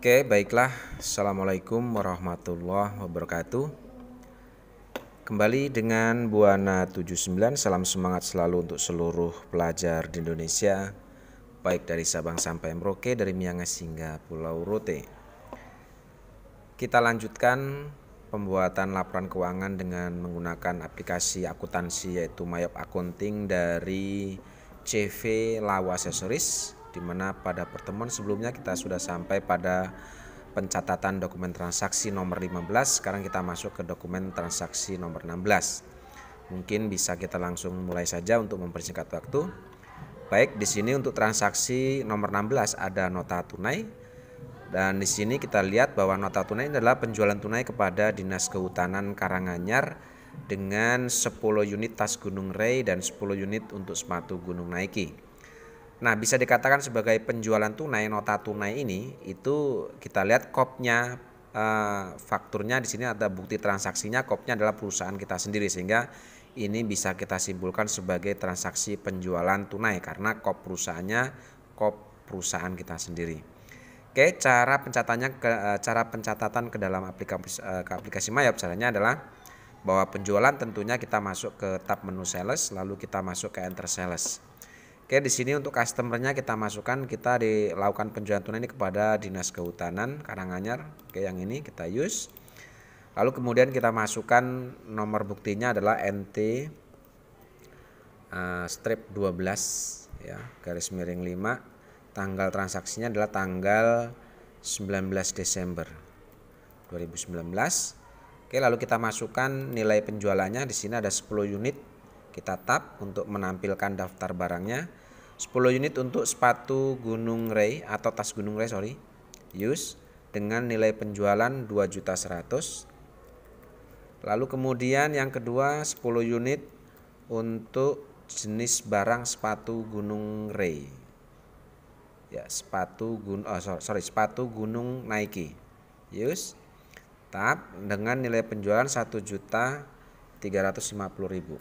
Oke, baiklah. Assalamualaikum warahmatullahi wabarakatuh. Kembali dengan Buana 79, salam semangat selalu untuk seluruh pelajar di Indonesia, baik dari Sabang sampai Merauke, dari Miangas hingga Pulau Rote. Kita lanjutkan pembuatan laporan keuangan dengan menggunakan aplikasi akuntansi yaitu Mayop Accounting dari CV Lawa Accessories, di mana pada pertemuan sebelumnya kita sudah sampai pada pencatatan dokumen transaksi nomor 15. Sekarang kita masuk ke dokumen transaksi nomor 16. Mungkin bisa kita langsung mulai saja untuk mempersingkat waktu. Baik, di sini untuk transaksi nomor 16 ada nota tunai. Dan di sini kita lihat bahwa nota tunai adalah penjualan tunai kepada Dinas Kehutanan Karanganyar dengan 10 unit tas Gunung Ray dan 10 unit untuk sepatu Gunung Nike. Nah, bisa dikatakan sebagai penjualan tunai. Nota tunai ini itu kita lihat kopnya, fakturnya di sini ada bukti transaksinya, kopnya adalah perusahaan kita sendiri, sehingga ini bisa kita simpulkan sebagai transaksi penjualan tunai karena kop perusahaannya kop perusahaan kita sendiri. Oke, cara pencatatan ke dalam aplikasi Mayop caranya adalah bahwa penjualan tentunya kita masuk ke tab menu sales, lalu kita masuk ke enter sales. Oke, di sini untuk customernya kita masukkan, kita dilakukan penjualan tunai ini kepada Dinas Kehutanan Karanganyar. Oke, yang ini kita use. Lalu kemudian kita masukkan nomor buktinya adalah NT strip 12 ya, garis miring 5. Tanggal transaksinya adalah tanggal 19 Desember 2019. Oke, lalu kita masukkan nilai penjualannya. Di sini ada 10 unit. Kita tap untuk menampilkan daftar barangnya. 10 unit untuk sepatu Gunung Ray atau tas Gunung Ray, use dengan nilai penjualan 2.100.000. Lalu kemudian yang kedua 10 unit untuk jenis barang sepatu Gunung Ray. Ya, sepatu Gunung Nike. Use. Tap dengan nilai penjualan 1.350.000.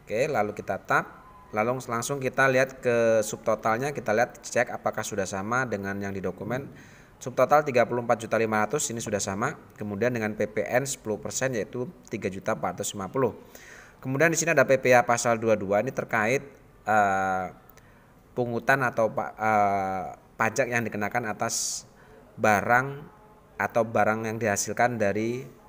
Oke, lalu kita tap, lalu langsung kita lihat ke subtotalnya, kita lihat cek apakah sudah sama dengan yang di dokumen. Subtotal 34.500.000 ini sudah sama. Kemudian dengan PPN 10% yaitu 3.450.000. Kemudian di sini ada PPh pasal 22, ini terkait pungutan atau pajak yang dikenakan atas barang atau barang yang dihasilkan dari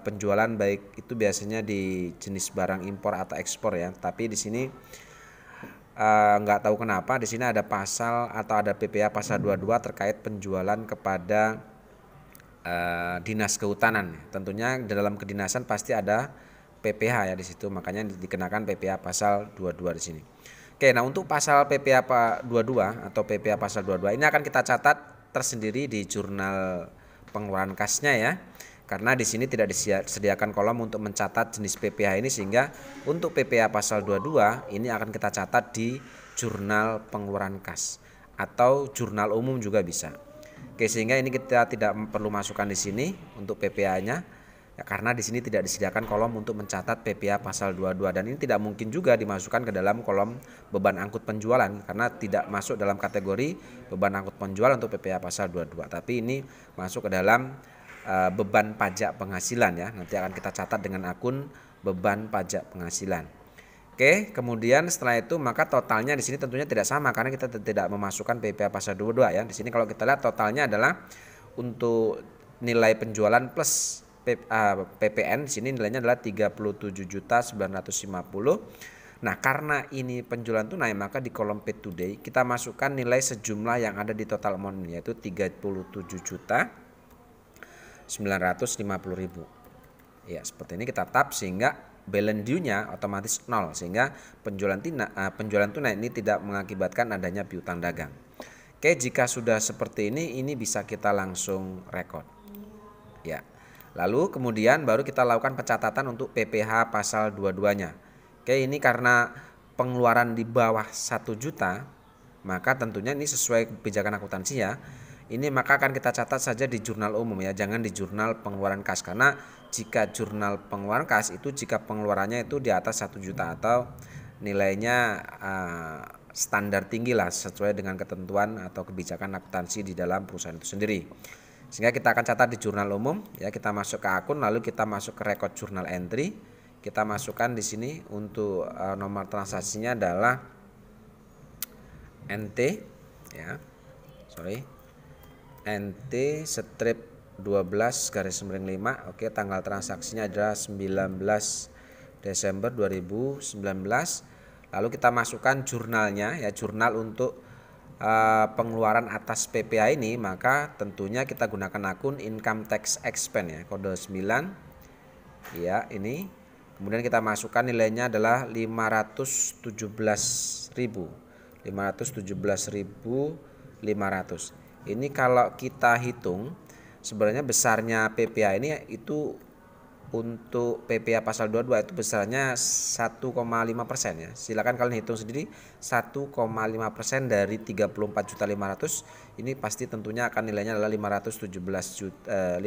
penjualan, baik itu biasanya di jenis barang impor atau ekspor ya. Tapi di sini nggak tahu kenapa di sini ada pasal atau ada PPh pasal 22 terkait penjualan kepada Dinas Kehutanan. Tentunya di dalam kedinasan pasti ada PPh ya di situ, makanya dikenakan PPh pasal 22 di sini. Oke, nah untuk pasal PPh 22 atau PPh pasal 22 ini akan kita catat tersendiri di jurnal pengeluaran kasnya ya. Karena di sini tidak disediakan kolom untuk mencatat jenis PPh ini, sehingga untuk PPh pasal 22 ini akan kita catat di jurnal pengeluaran kas atau jurnal umum juga bisa. Oke, sehingga ini kita tidak perlu masukkan di sini untuk PPh-nya ya, karena di sini tidak disediakan kolom untuk mencatat PPh pasal 22, dan ini tidak mungkin juga dimasukkan ke dalam kolom beban angkut penjualan karena tidak masuk dalam kategori beban angkut penjualan untuk PPh pasal 22. Tapi ini masuk ke dalam beban pajak penghasilan ya. Nanti akan kita catat dengan akun beban pajak penghasilan. Oke, kemudian setelah itu maka totalnya di sini tentunya tidak sama karena kita tidak memasukkan PPh pasal 22 ya. Di sini kalau kita lihat totalnya adalah untuk nilai penjualan plus PPN, di sini nilainya adalah 37.950.000. Nah, karena ini penjualan tunai maka di kolom paid today kita masukkan nilai sejumlah yang ada di total amount ini, yaitu 37.950.000. Ya, seperti ini kita tap sehingga balance due-nya otomatis 0, sehingga penjualan tunai ini tidak mengakibatkan adanya piutang dagang. Oke, jika sudah seperti ini bisa kita langsung record. Ya. Lalu kemudian baru kita lakukan pencatatan untuk PPh pasal 22-nya. Oke, ini karena pengeluaran di bawah 1 juta, maka tentunya ini sesuai kebijakan akuntansi ya. Ini maka akan kita catat saja di jurnal umum ya, jangan di jurnal pengeluaran kas, karena jika jurnal pengeluaran kas itu jika pengeluarannya itu di atas 1 juta atau nilainya standar tinggi lah sesuai dengan ketentuan atau kebijakan akuntansi di dalam perusahaan itu sendiri. Sehingga kita akan catat di jurnal umum ya, kita masuk ke akun, lalu kita masuk ke record journal entry. Kita masukkan di sini untuk nomor transaksinya adalah NT ya. NT strip 12/5. Oke, tanggal transaksinya adalah 19 Desember 2019. Lalu kita masukkan jurnalnya ya, jurnal untuk pengeluaran atas PPh ini, maka tentunya kita gunakan akun income tax expense ya, kode 9 ya, ini. Kemudian kita masukkan nilainya adalah 517.500. Ini kalau kita hitung sebenarnya besarnya PPh ini itu untuk PPh pasal 22 itu besarnya 1,5% ya. Silakan kalian hitung sendiri, 1,5% dari 34.500 ini pasti tentunya akan nilainya adalah 517.500.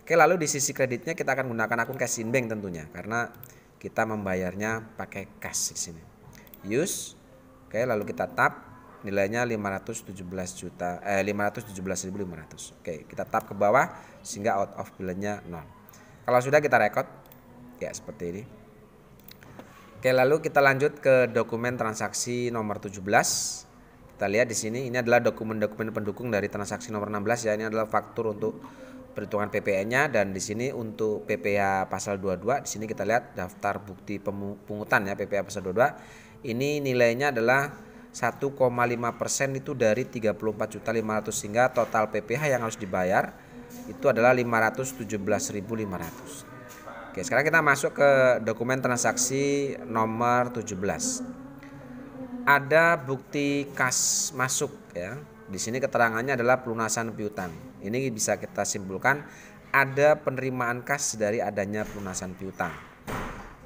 Oke, lalu di sisi kreditnya kita akan gunakan akun cash in bank tentunya karena kita membayarnya pakai cash di sini. Use. Oke, lalu kita tap, nilainya 517.500. Oke, kita tap ke bawah sehingga out of balance-nya 0. Kalau sudah kita record ya seperti ini. Oke, lalu kita lanjut ke dokumen transaksi nomor 17. Kita lihat di sini, ini adalah dokumen-dokumen pendukung dari transaksi nomor 16 ya. Ini adalah faktur untuk perhitungan PPh-nya, dan di sini untuk PPh pasal 22 di sini kita lihat daftar bukti pungutan ya, PPh pasal 22. Ini nilainya adalah 1,5% itu dari 34.500, sehingga total PPh yang harus dibayar itu adalah 517.500. Oke, sekarang kita masuk ke dokumen transaksi nomor 17. Ada bukti kas masuk ya. Di sini keterangannya adalah pelunasan piutang. Ini bisa kita simpulkan ada penerimaan kas dari adanya pelunasan piutang.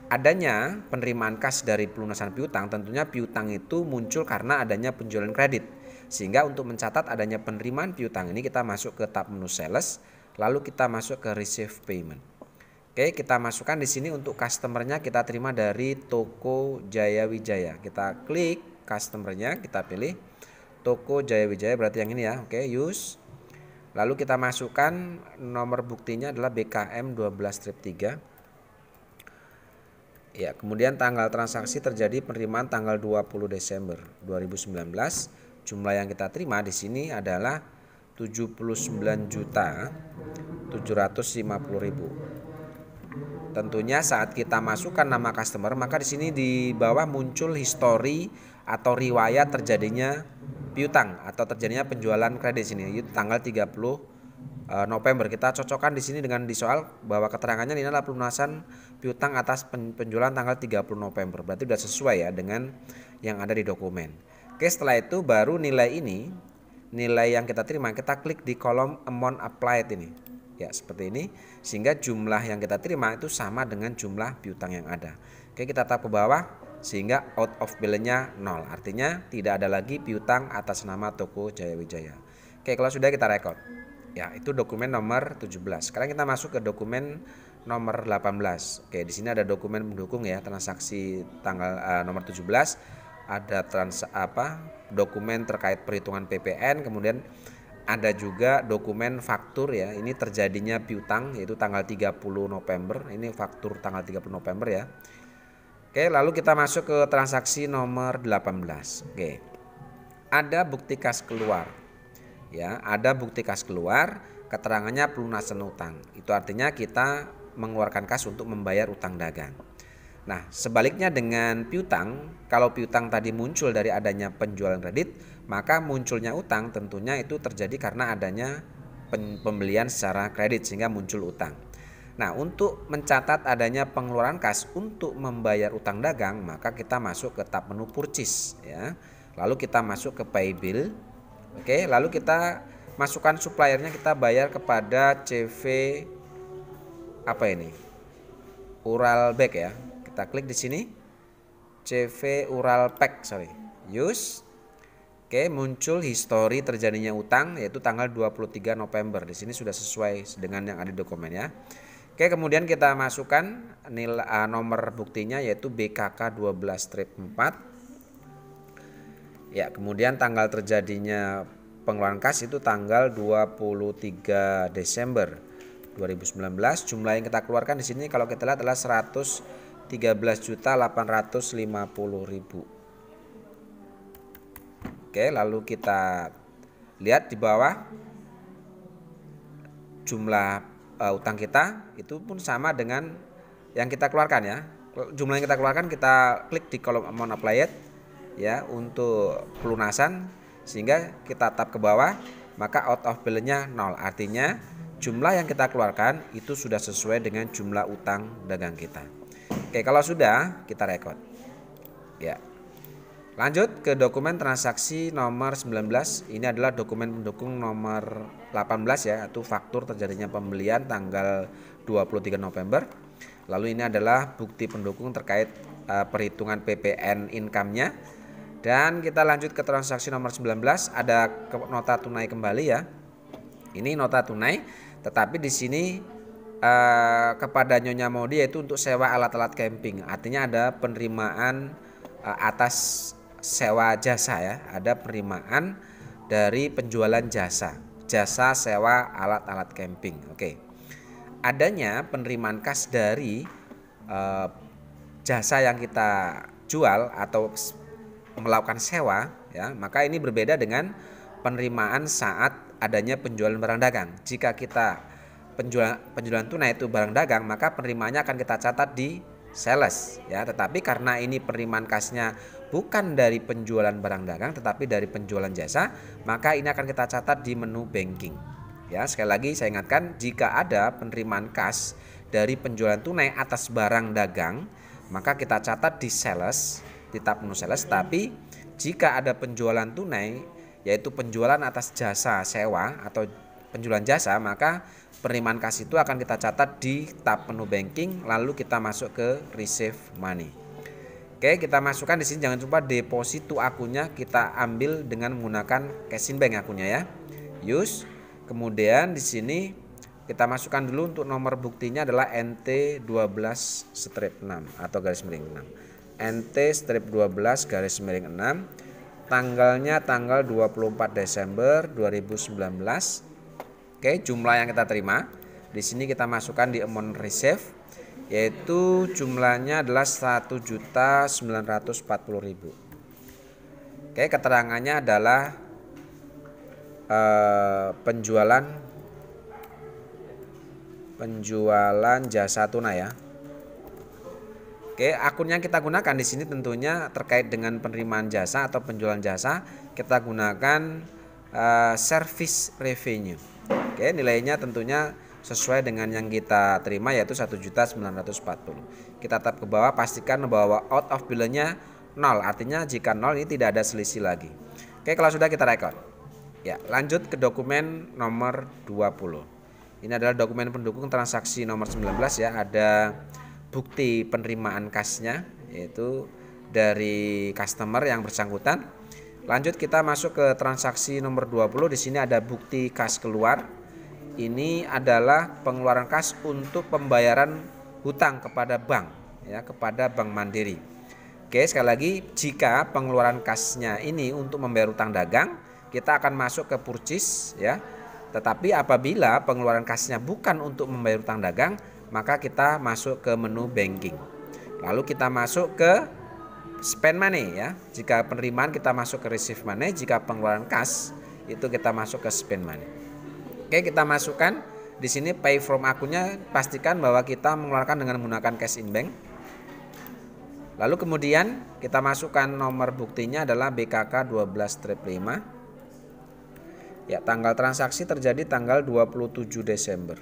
Adanya penerimaan kas dari pelunasan piutang, tentunya piutang itu muncul karena adanya penjualan kredit. Sehingga untuk mencatat adanya penerimaan piutang ini kita masuk ke tab menu sales, lalu kita masuk ke receive payment. Oke, kita masukkan di sini untuk customernya kita terima dari Toko Jaya Wijaya. Kita klik customernya, kita pilih Toko Jaya Wijaya, berarti yang ini ya. Oke, use. Lalu kita masukkan nomor buktinya adalah BKM 12-3. Ya, kemudian tanggal transaksi terjadi penerimaan tanggal 20 Desember 2019. Jumlah yang kita terima di sini adalah 79.750.000. Tentunya saat kita masukkan nama customer, maka di sini di bawah muncul histori atau riwayat terjadinya piutang atau terjadinya penjualan kredit sini. Itu tanggal 30 November. Kita cocokkan di sini dengan di soal bahwa keterangannya ini adalah pelunasan piutang atas penjualan tanggal 30 November. Berarti sudah sesuai ya dengan yang ada di dokumen. Oke, setelah itu baru nilai ini, nilai yang kita terima, kita klik di kolom amount applied ini. Ya, seperti ini, sehingga jumlah yang kita terima itu sama dengan jumlah piutang yang ada. Oke, kita tap ke bawah sehingga out of balance-nya 0. Artinya tidak ada lagi piutang atas nama Toko Jaya Wijaya. Oke, kalau sudah kita record. Ya, itu dokumen nomor 17. Sekarang kita masuk ke dokumen nomor 18. Oke, di sini ada dokumen pendukung ya, transaksi tanggal nomor 17. Ada dokumen terkait perhitungan PPN, kemudian ada juga dokumen faktur ya. Ini terjadinya piutang yaitu tanggal 30 November. Ini faktur tanggal 30 November ya. Oke, lalu kita masuk ke transaksi nomor 18. Oke. Ada bukti kas keluar. Ya, ada bukti kas keluar, keterangannya pelunasan utang. Itu artinya kita mengeluarkan kas untuk membayar utang dagang. Nah, sebaliknya dengan piutang, kalau piutang tadi muncul dari adanya penjualan kredit, maka munculnya utang tentunya itu terjadi karena adanya pembelian secara kredit sehingga muncul utang. Nah, untuk mencatat adanya pengeluaran kas untuk membayar utang dagang, maka kita masuk ke tab menu purchase ya. Lalu kita masuk ke pay bill. Oke, lalu kita masukkan suppliernya, kita bayar kepada CV Uralbek ya. Kita klik di sini CV Uralbek, use. Oke, muncul histori terjadinya utang yaitu tanggal 23 November. Di sini sudah sesuai dengan yang ada di dokumen ya. Oke, kemudian kita masukkan nomor buktinya yaitu BKK 12-4. Ya, kemudian tanggal terjadinya pengeluaran kas itu tanggal 23 Desember 2019. Jumlah yang kita keluarkan di sini kalau kita lihat adalah 113.850.000. Oke, lalu kita lihat di bawah jumlah utang kita itu pun sama dengan yang kita keluarkan ya. Jumlah yang kita keluarkan kita klik di kolom amount applied ya untuk pelunasan, sehingga kita tap ke bawah, maka out of balance-nya 0. Artinya jumlah yang kita keluarkan itu sudah sesuai dengan jumlah utang dagang kita. Oke, kalau sudah kita record. Ya. Lanjut ke dokumen transaksi nomor 19. Ini adalah dokumen pendukung nomor 18 ya, itu faktur terjadinya pembelian tanggal 23 November. Lalu ini adalah bukti pendukung terkait perhitungan PPN income-nya. Dan kita lanjut ke transaksi nomor 19, ada nota tunai kembali ya. Ini nota tunai, tetapi di sini kepada Nyonya Maudi yaitu untuk sewa alat-alat camping. Artinya ada penerimaan atas sewa jasa ya, ada penerimaan dari penjualan jasa sewa alat-alat camping. Oke. Adanya penerimaan kas dari jasa yang kita jual atau melakukan sewa ya, maka ini berbeda dengan penerimaan saat adanya penjualan barang dagang. Jika kita penjualan tunai itu barang dagang, maka penerimaannya akan kita catat di sales ya, tetapi karena ini penerimaan kasnya bukan dari penjualan barang dagang tetapi dari penjualan jasa, maka ini akan kita catat di menu banking. Ya, sekali lagi saya ingatkan, jika ada penerimaan kas dari penjualan tunai atas barang dagang, maka kita catat di sales, di tab menu sales. Tapi jika ada penjualan tunai yaitu penjualan atas jasa sewa atau penjualan jasa, maka penerimaan kas itu akan kita catat di tab menu banking, lalu kita masuk ke receive money. Oke, kita masukkan di sini, jangan lupa deposito akunnya kita ambil dengan menggunakan cash in bank akunnya ya. Use. Kemudian di sini kita masukkan dulu untuk nomor buktinya adalah NT12-6 atau garis miring 6. NT-12 garis miring 6. Tanggalnya tanggal 24 Desember 2019. Oke, jumlah yang kita terima di sini kita masukkan di amount receive, yaitu jumlahnya adalah 1.940.000. Oke, keterangannya adalah penjualan jasa tunai ya. Oke, akun yang kita gunakan di sini tentunya terkait dengan penerimaan jasa atau penjualan jasa, kita gunakan service revenue. Oke, nilainya tentunya sesuai dengan yang kita terima yaitu 1.940. Kita tap ke bawah, pastikan bahwa out of balance-nya 0. Artinya jika 0 ini tidak ada selisih lagi. Oke, kalau sudah kita record. Ya, lanjut ke dokumen nomor 20. Ini adalah dokumen pendukung transaksi nomor 19 ya, ada bukti penerimaan kasnya yaitu dari customer yang bersangkutan. Lanjut kita masuk ke transaksi nomor 20. Di sini ada bukti kas keluar. Ini adalah pengeluaran kas untuk pembayaran hutang kepada bank ya, kepada Bank Mandiri. Oke, sekali lagi, jika pengeluaran kasnya ini untuk membayar hutang dagang, kita akan masuk ke purchase ya. Tetapi apabila pengeluaran kasnya bukan untuk membayar hutang dagang, maka kita masuk ke menu banking. Lalu kita masuk ke spend money ya. Jika penerimaan kita masuk ke receive money, jika pengeluaran kas itu kita masuk ke spend money. Oke, kita masukkan di sini pay from akunnya, pastikan bahwa kita mengeluarkan dengan menggunakan cash in bank. Lalu kemudian kita masukkan nomor buktinya adalah BKK 12-5. Ya, tanggal transaksi terjadi tanggal 27 Desember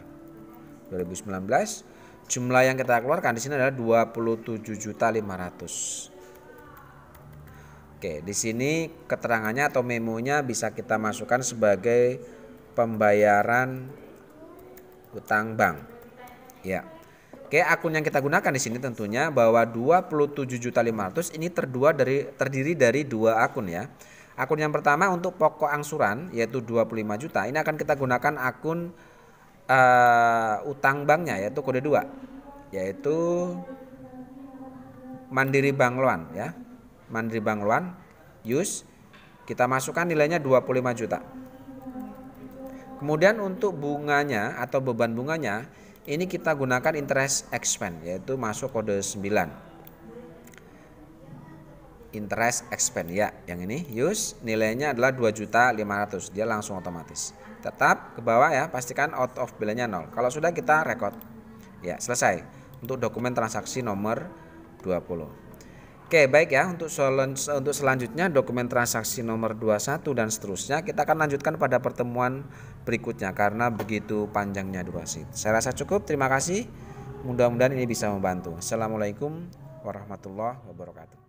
2019. Jumlah yang kita keluarkan di sini adalah 27.500. Oke, di sini keterangannya atau memonya bisa kita masukkan sebagai pembayaran utang bank. Ya. Oke, akun yang kita gunakan di sini tentunya bahwa 27.500 ini terdiri dari dua akun ya. Akun yang pertama untuk pokok angsuran yaitu 25 juta. Ini akan kita gunakan akun utang banknya, yaitu kode 2, yaitu Mandiri Bank Loan ya. Mandiri Bank Loan use, kita masukkan nilainya 25 juta. Kemudian untuk bunganya atau beban bunganya ini kita gunakan interest expense, yaitu masuk kode 9. Interest expense ya, yang ini use, nilainya adalah 2.500.000, dia langsung otomatis. Tetap ke bawah ya, pastikan out of balance-nya 0. Kalau sudah kita record. Ya, selesai untuk dokumen transaksi nomor 20. Oke, baik ya, untuk selanjutnya dokumen transaksi nomor 21 dan seterusnya kita akan lanjutkan pada pertemuan berikutnya karena begitu panjangnya durasi. Saya rasa cukup, terima kasih. Mudah-mudahan ini bisa membantu. Assalamualaikum warahmatullahi wabarakatuh.